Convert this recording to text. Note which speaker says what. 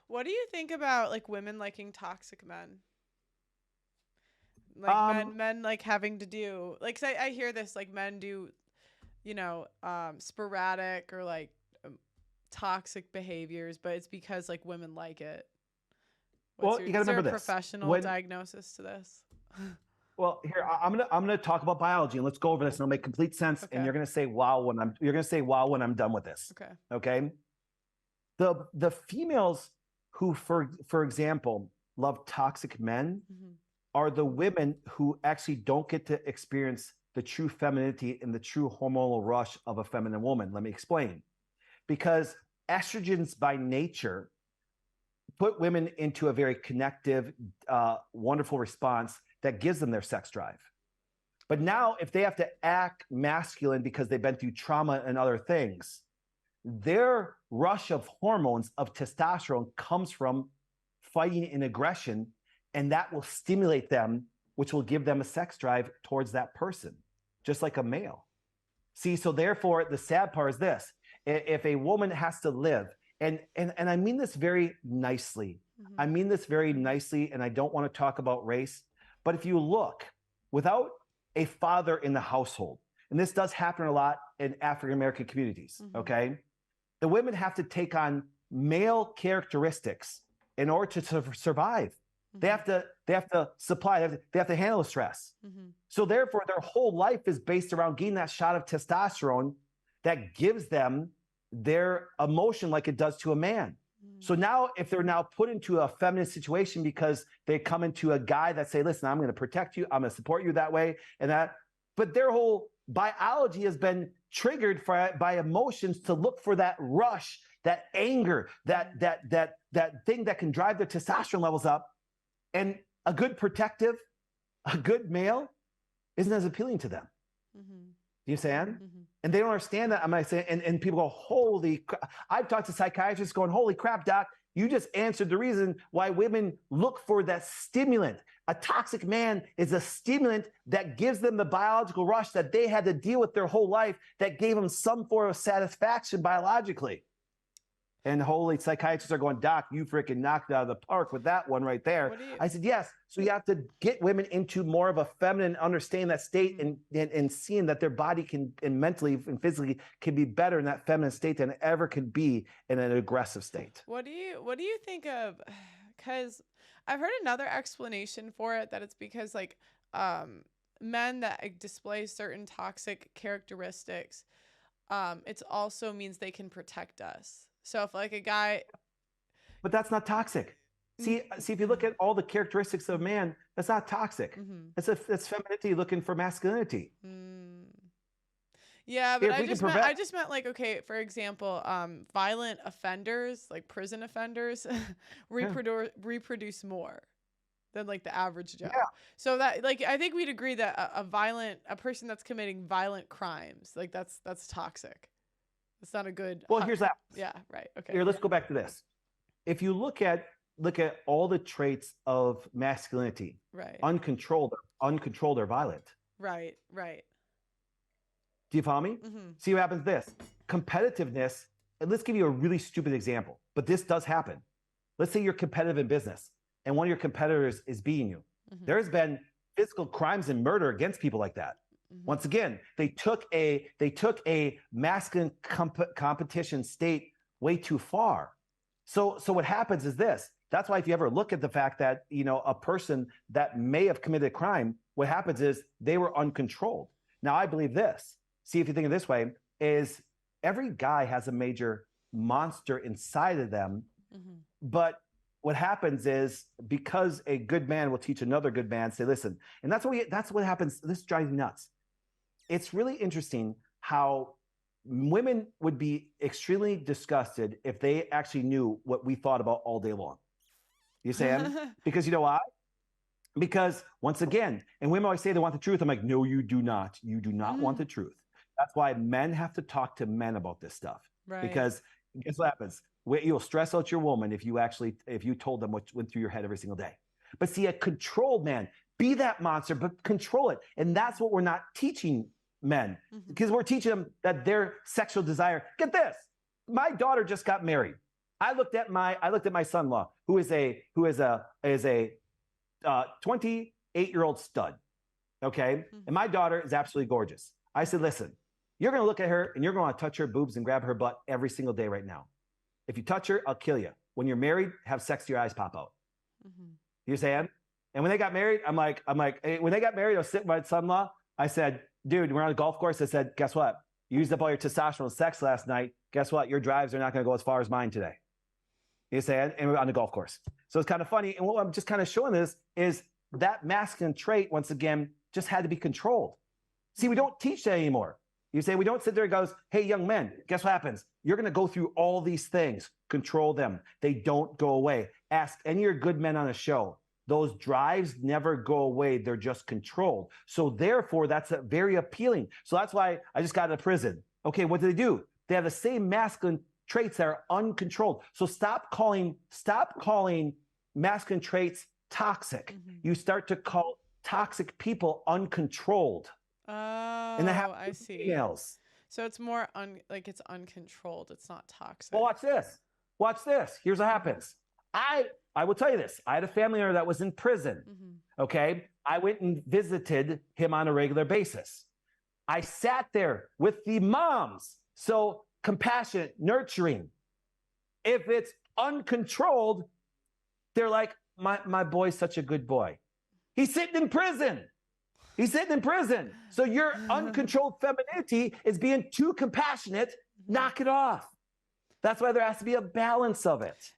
Speaker 1: What do you think about like women liking toxic men? Like
Speaker 2: Um,
Speaker 1: men like having to do like 'cause I hear this like men do, sporadic or like toxic behaviors, but it's because like women like it.
Speaker 2: well, you got to
Speaker 1: Is there a
Speaker 2: remember this.
Speaker 1: professional
Speaker 2: When
Speaker 1: diagnosis to this?
Speaker 2: Well, here I'm gonna talk about biology, and let's go over this, and it'll make complete sense. And
Speaker 1: Okay.
Speaker 2: you're gonna say wow when I'm done with this.
Speaker 1: Okay.
Speaker 2: Okay. The females who, for example, love toxic men
Speaker 1: Hmm.
Speaker 2: are the women who actually don't get to experience the true femininity and the true hormonal rush of a feminine woman. Let me explain. Because estrogens by nature put women into a very connective, wonderful response that gives them their sex drive. But now, if they have to act masculine because they've been through trauma and other things, their rush of hormones of testosterone comes from fighting and aggression, and that will stimulate them, which will give them a sex drive towards that person, just like a male. See, so therefore, the sad part is this: if a woman has to live, and I mean this very nicely, I
Speaker 1: Hmm.
Speaker 2: mean this very nicely, and I don't want to talk about race, but if you look, without a father in the household, and this does happen a lot in African American communities,
Speaker 1: Hmm.
Speaker 2: okay, the women have to take on male characteristics in order to survive.
Speaker 1: Hmm.
Speaker 2: They have to supply, they have to handle the stress.
Speaker 1: Hmm.
Speaker 2: So therefore, their whole life is based around getting that shot of testosterone that gives them their emotion like it does to a man. So now, if they're now put into a feminine situation because they come into a guy that say, "Listen, I'm going to protect you, I'm going to support you that way," and that, but their whole biology has been triggered by emotions to look for that rush, that anger, that thing that can drive their testosterone levels up, and a good protective, a good male isn't as appealing to them.
Speaker 1: Hmm.
Speaker 2: Do you understand?
Speaker 1: Hmm.
Speaker 2: And they don't understand that. I'm like saying, and people go, holy crap. I've talked to psychiatrists going, holy crap, doc, you just answered the reason why women look for that stimulant. A toxic man is a stimulant that gives them the biological rush that they had to deal with their whole life that gave them some form of satisfaction biologically. And holy psychiatrists are going, Doc, you freaking knocked it out of the park with that one right there.
Speaker 1: What do you?
Speaker 2: I said, yes. So you have to get women into more of a feminine, understanding that state
Speaker 1: Mhm.
Speaker 2: and seeing that their body can, and mentally and physically can be better in that feminine state than it ever could be in an aggressive state.
Speaker 1: What do you think of? Because I've heard another explanation for it that it's because like um men that like, display certain toxic characteristics, it's also means they can protect us. So if like a guy,
Speaker 2: But that's not toxic. See, if you look at all the characteristics of a man, that's not toxic.
Speaker 1: mm-hmm.
Speaker 2: That's femininity looking for masculinity.
Speaker 1: Mm. Yeah, but
Speaker 2: If
Speaker 1: I
Speaker 2: we can
Speaker 1: just meant
Speaker 2: prevent,
Speaker 1: I just meant like okay, for example, violent offenders, like prison offenders,
Speaker 2: yeah,
Speaker 1: reproduce more than like the average Joe.
Speaker 2: yeah.
Speaker 1: So that like I think we'd agree that a person that's committing violent crimes, like that's toxic. It's not a good
Speaker 2: Well, here's that.
Speaker 1: yeah, right. Okay.
Speaker 2: Here, let's go back to this. If you look at all the traits of masculinity,
Speaker 1: Right.
Speaker 2: uncontrolled or violent.
Speaker 1: Right. Right.
Speaker 2: Do you follow me?
Speaker 1: Mhm.
Speaker 2: See what happens this competitiveness. And let's give you a really stupid example, but this does happen. Let's say you're competitive in business and one of your competitors is beating you.
Speaker 1: Mhm.
Speaker 2: There's been physical crimes and murder against people like that.
Speaker 1: Mhm.
Speaker 2: Once again, they took a masculine competition state way too far. So what happens is this. That's why if you ever look at the fact that a person that may have committed a crime, what happens is they were uncontrolled. Now I believe this. See if you think of it this way: is every guy has a major monster inside of them,
Speaker 1: Mhm.
Speaker 2: but what happens is because a good man will teach another good man, say, listen, and that's what happens. This drives me nuts. It's really interesting how women would be extremely disgusted if they actually knew what we thought about all day long. You saying? Because you know why? Because once again, and women always say they want the truth. I'm like, no, you do not. You do not want
Speaker 1: Mhm.
Speaker 2: the truth. That's why men have to talk to men about this stuff.
Speaker 1: Right.
Speaker 2: Because guess what happens? You'll stress out your woman if you told them what went through your head every single day. But see, a controlled man, be that monster, but control it. And that's what we're not teaching men.
Speaker 1: Mhm.
Speaker 2: Because we're teaching them that their sexual desire. Get this. My daughter just got married. I looked at my son-in-law, who is a 28-year-old stud. Okay. And my daughter is absolutely gorgeous. I said, listen, you're going to look at her and you're going to touch her boobs and grab her butt every single day right now. If you touch her, I'll kill you. When you're married, have sex till your eyes pop out. You understand? And when they got married, I'm like, when they got married, I was sitting with my son-in-law. I said, dude, we're on a golf course. I said, guess what? You used up all your testosterone and sex last night. Guess what? Your drives are not going to go as far as mine today. You understand? And we're on the golf course. So it's kind of funny. And what I'm just kind of showing is that masculine trait, once again, just had to be controlled. See, we don't teach that anymore. You say, we don't sit there and goes, hey, young men, guess what happens? You're going to go through all these things. Control them. They don't go away. Ask any of your good men on a show. Those drives never go away. They're just controlled. So therefore, that's very appealing. So that's why I just got out of prison. Okay, what do they do? They have the same masculine traits that are uncontrolled. So stop calling masculine traits toxic. You start to call toxic people uncontrolled.
Speaker 1: Oh,
Speaker 2: and that happens
Speaker 1: I see.
Speaker 2: Females.
Speaker 1: So it's more like it's uncontrolled. It's not toxic.
Speaker 2: Well, watch this. Watch this. Here's what happens. I will tell you this. I had a family member that was in prison. Okay. I went and visited him on a regular basis. I sat there with the moms. So compassionate, nurturing. If it's uncontrolled, they're like, my boy's such a good boy. He's sitting in prison. He's sitting in prison. So your uncontrolled femininity is being too compassionate. Knock it off. That's why there has to be a balance of it.